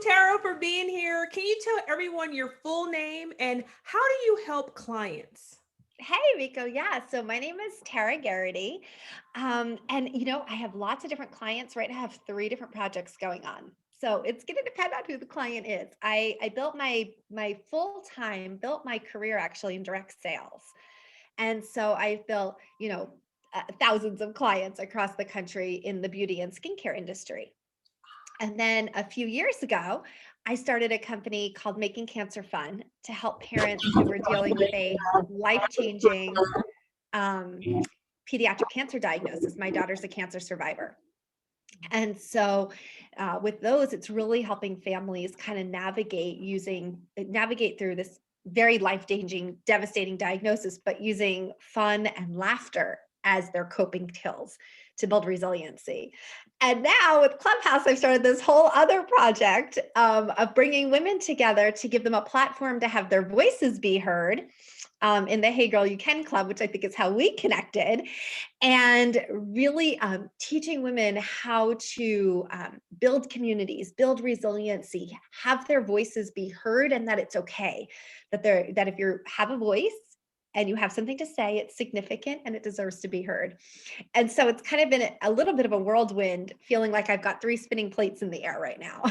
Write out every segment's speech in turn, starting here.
Tara, for being here. Can you tell everyone your full name and how do you help clients? Hey, Rico. Yeah. So my name is Tara Geraghty. I have lots of different clients. Right now, I have three different projects going on. So it's going to depend on who the client is. I built my full time, built my career actually in direct sales. And so I've built, thousands of clients across the country in the beauty and skincare industry. And then a few years ago, I started a company called Making Cancer Fun to help parents who were dealing with a life-changing um, pediatric cancer diagnosis. My daughter's a cancer survivor. And so with those, it's really helping families kind of navigate through this very life-changing, devastating diagnosis, but using fun and laughter as their coping skills to build resiliency. And now with Clubhouse, I've started this whole other project of bringing women together to give them a platform to have their voices be heard in the Hey Girl You Can Club, which I think is how we connected, and really teaching women how to build communities, build resiliency, have their voices be heard, and that it's okay that if you have a voice and you have something to say, it's significant and it deserves to be heard. And so it's kind of been a little bit of a whirlwind, feeling like I've got three spinning plates in the air right now.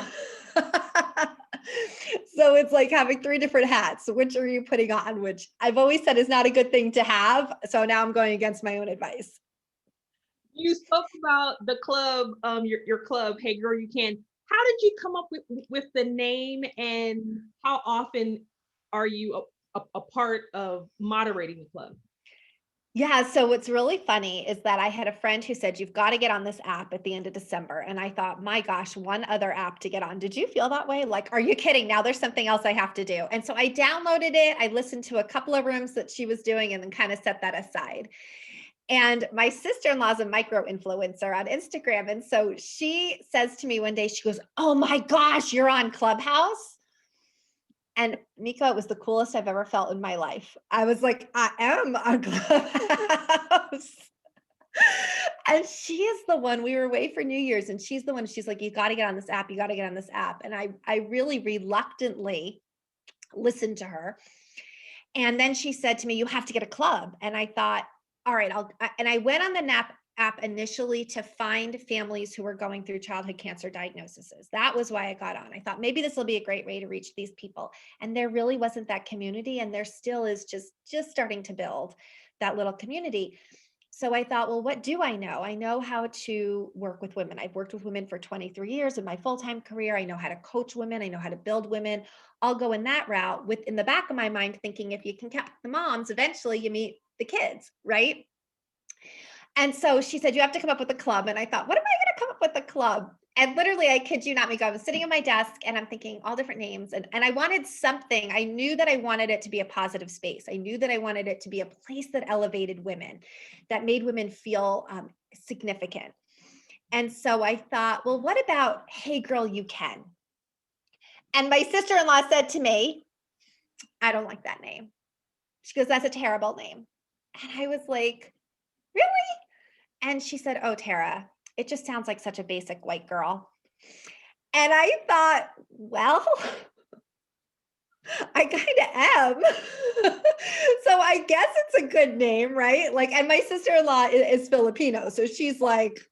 So it's like having three different hats. Which are you putting on? Which I've always said is not a good thing to have. So now I'm going against my own advice. You spoke about the club, your club, Hey Girl You Can. How did you come up with the name and how often are you a part of moderating the club? Yeah, so what's really funny is that I had a friend who said, "You've got to get on this app at the end of December." And I thought, my gosh, one other app to get on. Did you feel that way? Like, are you kidding? Now there's something else I have to do. And so I downloaded it. I listened to a couple of rooms that she was doing and then kind of set that aside. And my sister-in-law is a micro influencer on Instagram. And so she says to me one day, she goes, "Oh my gosh, you're on Clubhouse?" And Miko, it was the coolest I've ever felt in my life. I was like, I am on Clubhouse. And she is the one, we were away for New Year's, and she's the one, she's like, "You got to get on this app. You got to get on this app." And I really reluctantly listened to her. And then she said to me, "You have to get a club." And I thought, all right, and I went on the NAP app initially to find families who were going through childhood cancer diagnoses. That was why I got on. I thought maybe this will be a great way to reach these people. And there really wasn't that community, and there still is just starting to build that little community. So I thought, well, what do I know? I know how to work with women. I've worked with women for 23 years in my full-time career. I know how to coach women. I know how to build women. I'll go in that route with in the back of my mind thinking if you can catch the moms, eventually you meet the kids, right? And so she said, "You have to come up with a club." And I thought, what am I going to come up with a club? And literally, I kid you not, Miko, I was sitting at my desk and I'm thinking all different names. And I wanted something. I knew that I wanted it to be a positive space. I knew that I wanted it to be a place that elevated women, that made women feel significant. And so I thought, well, what about Hey Girl You Can? And my sister-in-law said to me, "I don't like that name." She goes, "That's a terrible name." And I was like, "Really?" And she said, "Oh, Tara, it just sounds like such a basic white girl." And I thought, well, I kind of am. So I guess it's a good name, right? Like, and my sister-in-law is Filipino. So she's like,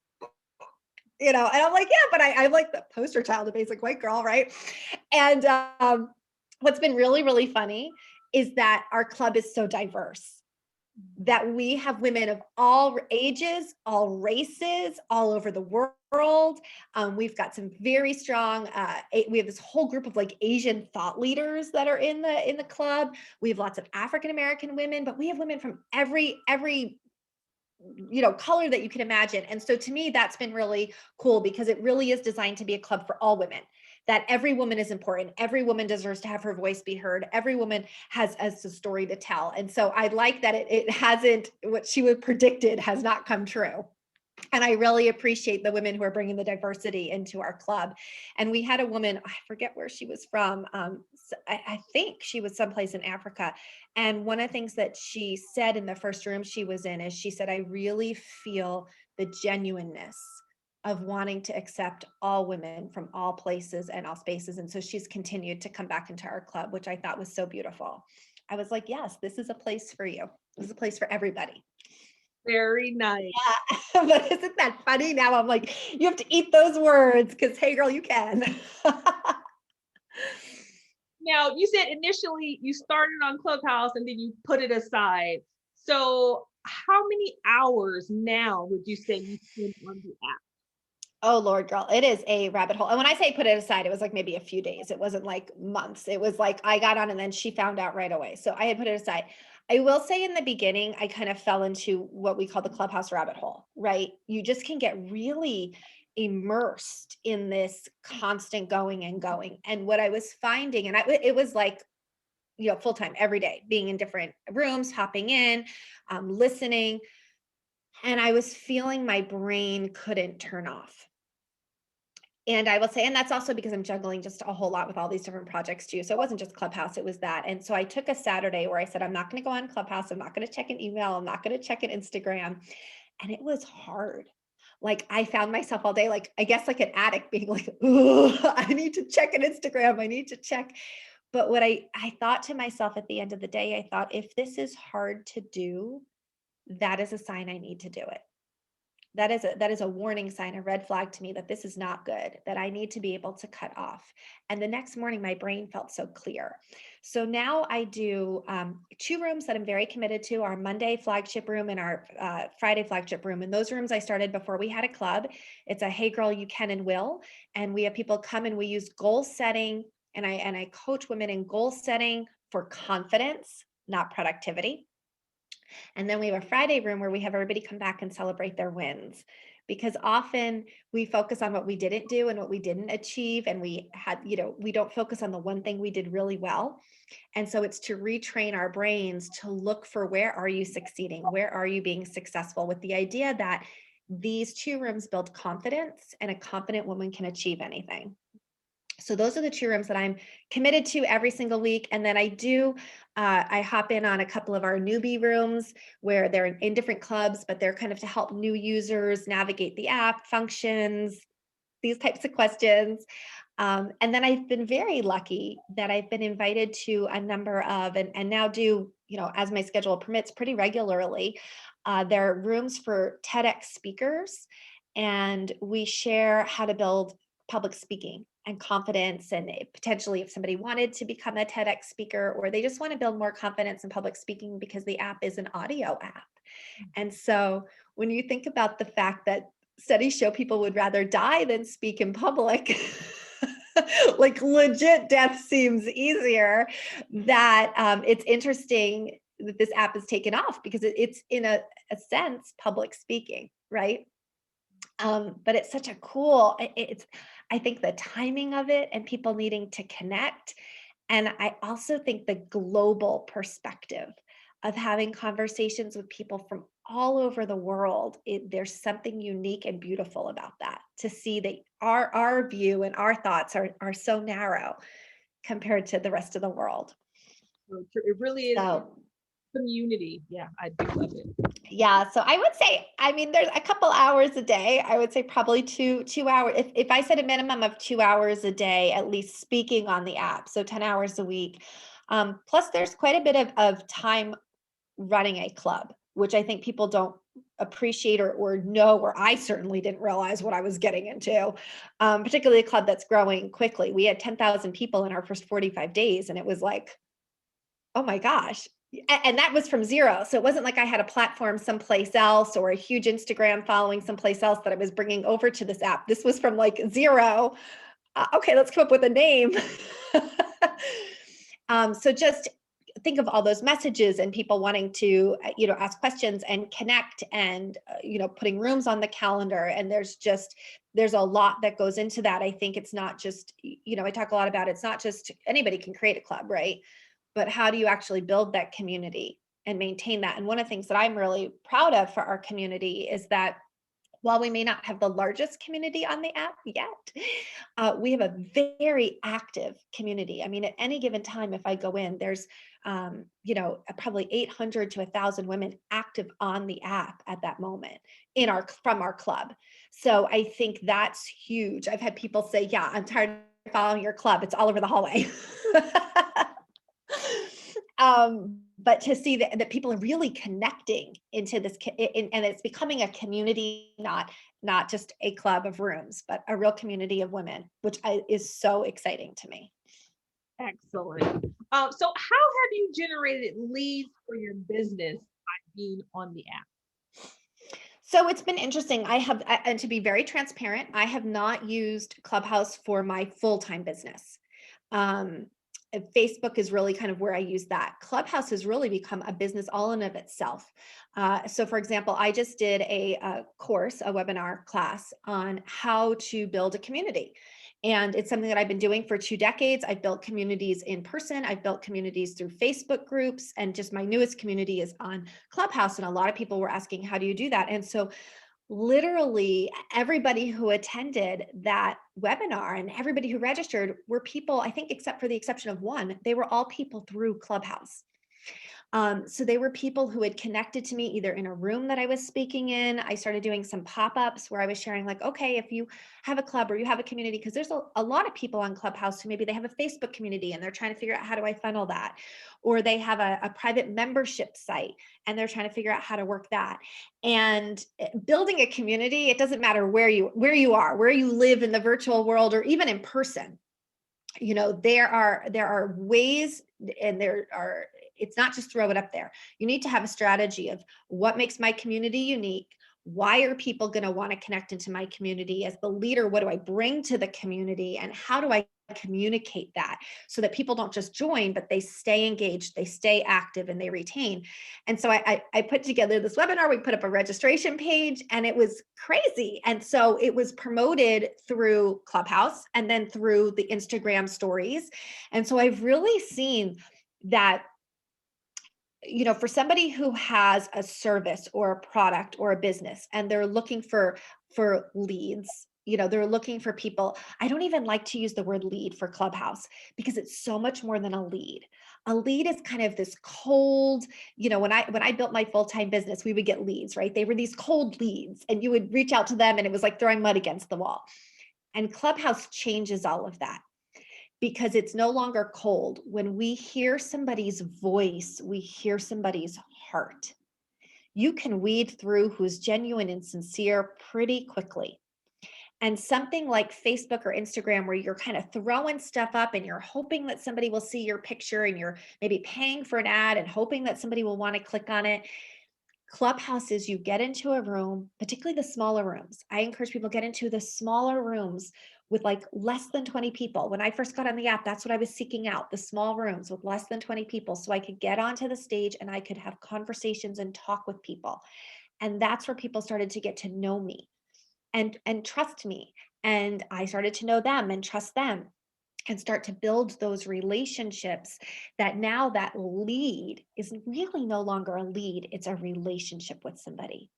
and I'm like, yeah, but I'm like the poster child of basic white girl, right? And what's been really, really funny is that our club is so diverse that we have women of all ages, all races, all over the world. We've got some very strong. We have this whole group of like Asian thought leaders that are in the club. We have lots of African American women, but we have women from every color that you can imagine. And so to me, that's been really cool because it really is designed to be a club for all women, that every woman is important. Every woman deserves to have her voice be heard. Every woman has a story to tell. And so I like that it hasn't, what she would predicted has not come true. And I really appreciate the women who are bringing the diversity into our club. And we had a woman, I forget where she was from. I think she was someplace in Africa. And one of the things that she said in the first room she was in is she said, "I really feel the genuineness of wanting to accept all women from all places and all spaces. And so she's continued to come back into our club, which I thought was so beautiful. I was like, yes, this is a place for you. This is a place for everybody. Very nice. Yeah. But isn't that funny? Now I'm like, you have to eat those words because, hey, girl, you can. Now, you said initially you started on Clubhouse and then you put it aside. So, how many hours now would you say you spend on the app? Oh Lord, girl, it is a rabbit hole. And when I say put it aside, it was like maybe a few days. It wasn't like months. It was like I got on and then she found out right away. So I had put it aside. I will say in the beginning, I kind of fell into what we call the Clubhouse rabbit hole, right? You just can get really immersed in this constant going and going. And what I was finding, and it was like, full time every day, being in different rooms, hopping in, listening. And I was feeling my brain couldn't turn off. And I will say, and that's also because I'm juggling just a whole lot with all these different projects too. So it wasn't just Clubhouse, it was that. And so I took a Saturday where I said, I'm not going to go on Clubhouse. I'm not going to check an email. I'm not going to check an Instagram. And it was hard. Like I found myself all day, like, I guess like an addict being like, oh, I need to check an Instagram. I need to check. But what I thought to myself at the end of the day, I thought, if this is hard to do, that is a sign I need to do it. That is a warning sign, a red flag to me that this is not good, that I need to be able to cut off. And the next morning, my brain felt so clear. So now I do 2 rooms that I'm very committed to: our Monday flagship room and our Friday flagship room. And those rooms I started before we had a club. It's a hey girl, you can and will. And we have people come and we use goal setting. And I coach women in goal setting for confidence, not productivity. And then we have a Friday room where we have everybody come back and celebrate their wins. Because often we focus on what we didn't do and what we didn't achieve. And we don't focus on the one thing we did really well. And so it's to retrain our brains to look for, where are you succeeding? Where are you being successful? With the idea that these 2 rooms build confidence, and a confident woman can achieve anything. So those are the 2 rooms that I'm committed to every single week. And then I hop in on a couple of our newbie rooms where they're in different clubs, but they're kind of to help new users navigate the app, functions, these types of questions. And then I've been very lucky that I've been invited to a number of, and now do, as my schedule permits, pretty regularly. There are rooms for TEDx speakers, and we share how to build public speaking and confidence. And potentially, if somebody wanted to become a TEDx speaker, or they just want to build more confidence in public speaking, because the app is an audio app. And so when you think about the fact that studies show people would rather die than speak in public, like legit death seems easier, that it's interesting that this app is taken off, because it's in a sense public speaking, right? But it's such a cool, I think the timing of it and people needing to connect. And I also think the global perspective of having conversations with people from all over the world, there's something unique and beautiful about that, to see that our view and our thoughts are so narrow compared to the rest of the world. So it really is So community. Yeah, I do love it. yeah, so I would say, I mean, there's a couple hours a day. I would say probably 2 hours. If I said a minimum of 2 hours a day, at least speaking on the app, so 10 hours a week. Plus, there's quite a bit of time running a club, which I think people don't appreciate or know, or I certainly didn't realize what I was getting into. Particularly a club that's growing quickly. We had 10,000 people in our first 45 days, and it was like, oh my gosh. And that was from zero. So it wasn't like I had a platform someplace else or a huge Instagram following someplace else that I was bringing over to this app. This was from like zero. Okay, let's come up with a name. So just think of all those messages and people wanting to, ask questions and connect, and, putting rooms on the calendar. And there's a lot that goes into that. I think it's not just, I talk a lot about, it's not just anybody can create a club, right? But how do you actually build that community and maintain that? And one of the things that I'm really proud of for our community is that While we may not have the largest community on the app yet, we have a very active community. I mean, at any given time, if I go in, there's, probably 800 to 1,000 women active on the app at that moment from our club. So I think that's huge. I've had people say, yeah, I'm tired of following your club. It's all over the hallway. But to see that people are really connecting into this, and it's becoming a community, not just a club of rooms, but a real community of women, which is so exciting to me. Excellent. So how have you generated leads for your business by being on the app? So it's been interesting. And to be very transparent, I have not used Clubhouse for my full-time business. Um, Facebook is really kind of where I use that. Clubhouse has really become a business all in of itself. So for example, I just did a course, a webinar class on how to build a community. And it's something that I've been doing for 2 decades. I've built communities in person. I've built communities through Facebook groups, and just my newest community is on Clubhouse. And a lot of people were asking, how do you do that? And so literally everybody who attended that webinar and everybody who registered were people, I think, except for the exception of one, they were all people through Clubhouse. So they were people who had connected to me either in a room that I was speaking in. I started doing some pop-ups where I was sharing like, okay, if you have a club or you have a community, because there's a lot of people on Clubhouse who maybe they have a Facebook community and they're trying to figure out how do I funnel that, or they have a private membership site and they're trying to figure out how to work that. And building a community, it doesn't matter where you are, where you live in the virtual world or even in person. There are ways, and it's not just throw it up there. You need to have a strategy of what makes my community unique. Why are people going to want to connect into my community? As the leader, what do I bring to the community, and how do I communicate that so that people don't just join, but they stay engaged, they stay active, and they retain? And so I put together this webinar. We put up a registration page, and it was crazy. And so it was promoted through Clubhouse and then through the Instagram stories. And so I've really seen that, for somebody who has a service or a product or a business and they're looking for leads, they're looking for people. I don't even like to use the word lead for Clubhouse because it's so much more than a lead. A lead is kind of this cold, when I built my full-time business, we would get leads, right? They were these cold leads and you would reach out to them and it was like throwing mud against the wall. And Clubhouse changes all of that, because it's no longer cold. When we hear somebody's voice, we hear somebody's heart. You can weed through who's genuine and sincere pretty quickly. And something like Facebook or Instagram, where you're kind of throwing stuff up and you're hoping that somebody will see your picture and you're maybe paying for an ad and hoping that somebody will want to click on it. Clubhouse is you get into a room, particularly the smaller rooms. I encourage people to get into the smaller rooms with like less than 20 people. When I first got on the app, that's what I was seeking out, the small rooms with less than 20 people. So I could get onto the stage and I could have conversations and talk with people. And that's where people started to get to know me and trust me. And I started to know them and trust them and start to build those relationships, that now that lead is really no longer a lead, it's a relationship with somebody.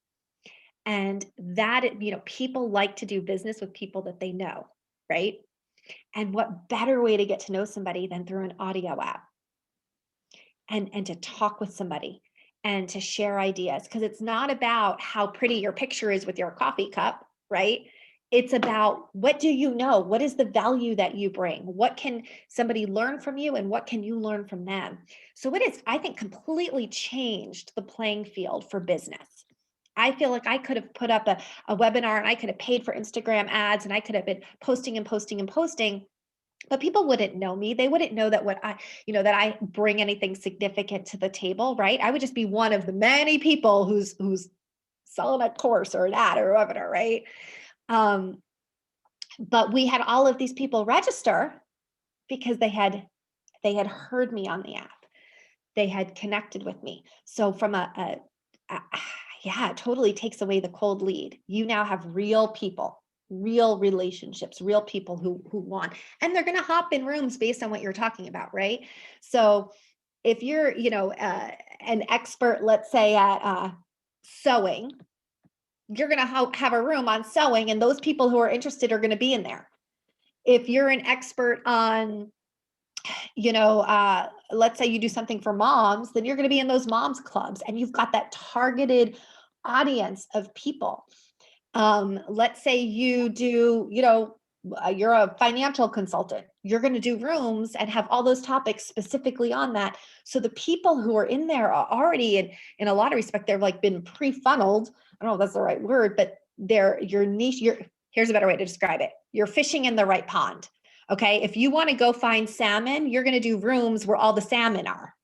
And that, people like to do business with people that they know, right? And what better way to get to know somebody than through an audio app and to talk with somebody and to share ideas? Because it's not about how pretty your picture is with your coffee cup, right? It's about, what do you know? What is the value that you bring? What can somebody learn from you, and what can you learn from them? So it is, I think, completely changed the playing field for business. I feel like I could have put up a webinar and I could have paid for Instagram ads and I could have been posting and posting and posting, but people wouldn't know me. They wouldn't know that that I bring anything significant to the table, right? I would just be one of the many people who's selling a course or an ad or a webinar, right? But we had all of these people register because they had heard me on the app. They had connected with me. So from yeah, it totally takes away the cold lead. You now have real people, real relationships, real people who want, and they're going to hop in rooms based on what you're talking about, right? So if you're, an expert, let's say at sewing, you're going to have a room on sewing, and those people who are interested are going to be in there. If you're an expert on, let's say you do something for moms, then you're going to be in those moms clubs, and you've got that targeted audience of people. Let's say you do, you're a financial consultant. You're going to do rooms and have all those topics specifically on that. So the people who are in there are already, in a lot of respect, they've like been pre-funneled. I don't know if that's the right word, but they're your niche. Here's a better way to describe it. You're fishing in the right pond. Okay. If you want to go find salmon, you're going to do rooms where all the salmon are.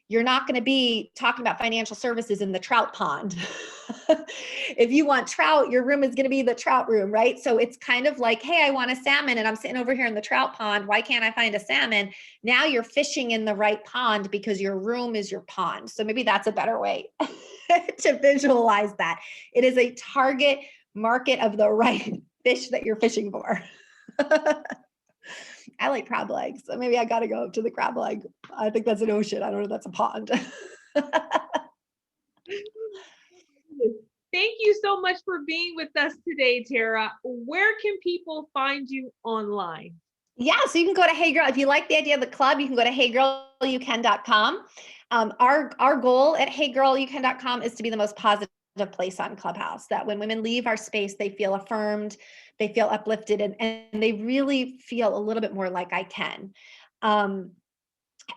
You're not going to be talking about financial services in the trout pond. If you want trout, your room is going to be the trout room, right? So it's kind of like, hey, I want a salmon and I'm sitting over here in the trout pond. Why can't I find a salmon? Now you're fishing in the right pond because your room is your pond. So maybe that's a better way to visualize that. It is a target market of the right fish that you're fishing for. I like crab legs, so maybe I got to go up to the crab leg. I think that's an ocean. I don't know if that's a pond. Thank you so much for being with us today, Tara. Where can people find you online? Yeah, so you can go to Hey Girl. If you like the idea of the club, you can go to heygirlyoucan.com. Our goal at heygirlyoucan.com is to be the most positive place on Clubhouse, that when women leave our space, they feel affirmed, they feel uplifted, and they really feel a little bit more like I can.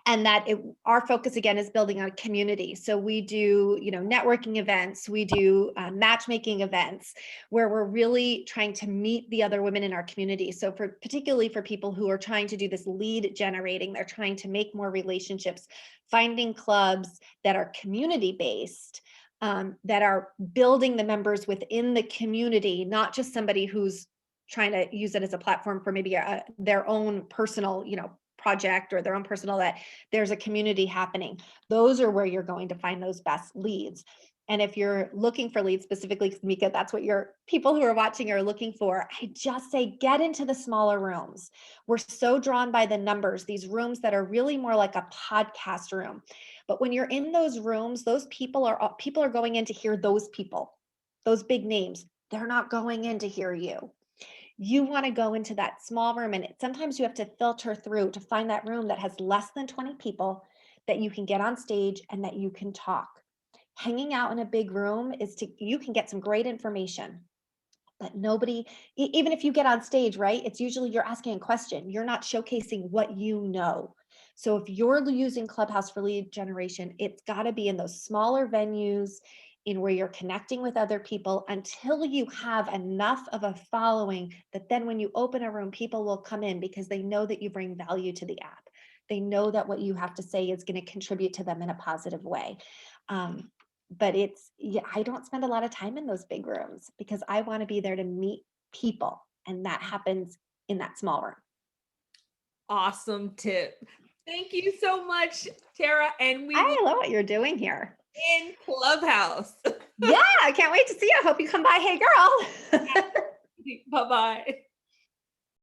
And that our focus again is building a community. So we do, networking events, we do matchmaking events where we're really trying to meet the other women in our community. So particularly for people who are trying to do this lead generating, they're trying to make more relationships, finding clubs that are community based, that are building the members within the community, not just somebody who's trying to use it as a platform for maybe their own personal, project or their own personal, that there's a community happening. Those are where you're going to find those best leads. And if you're looking for leads specifically, Mika, that's what your people who are watching are looking for. I just say, get into the smaller rooms. We're so drawn by the numbers, these rooms that are really more like a podcast room. But when you're in those rooms, those people are going in to hear those people, those big names. They're not going in to hear you. You want to go into that small room, and sometimes you have to filter through to find that room that has less than 20 people that you can get on stage and that you can talk. Hanging out in a big room you can get some great information, but nobody, even if you get on stage, right? It's usually you're asking a question. You're not showcasing what you know. So if you're using Clubhouse for lead generation, it's got to be in those smaller venues, in where you're connecting with other people until you have enough of a following that then when you open a room, people will come in because they know that you bring value to the app. They know that what you have to say is going to contribute to them in a positive way. But I don't spend a lot of time in those big rooms because I want to be there to meet people. And that happens in that small room. Awesome tip. Thank you so much, Tara. And I love what you're doing here in Clubhouse. Yeah, I can't wait to see you. I hope you come by. Hey, girl. Bye-bye.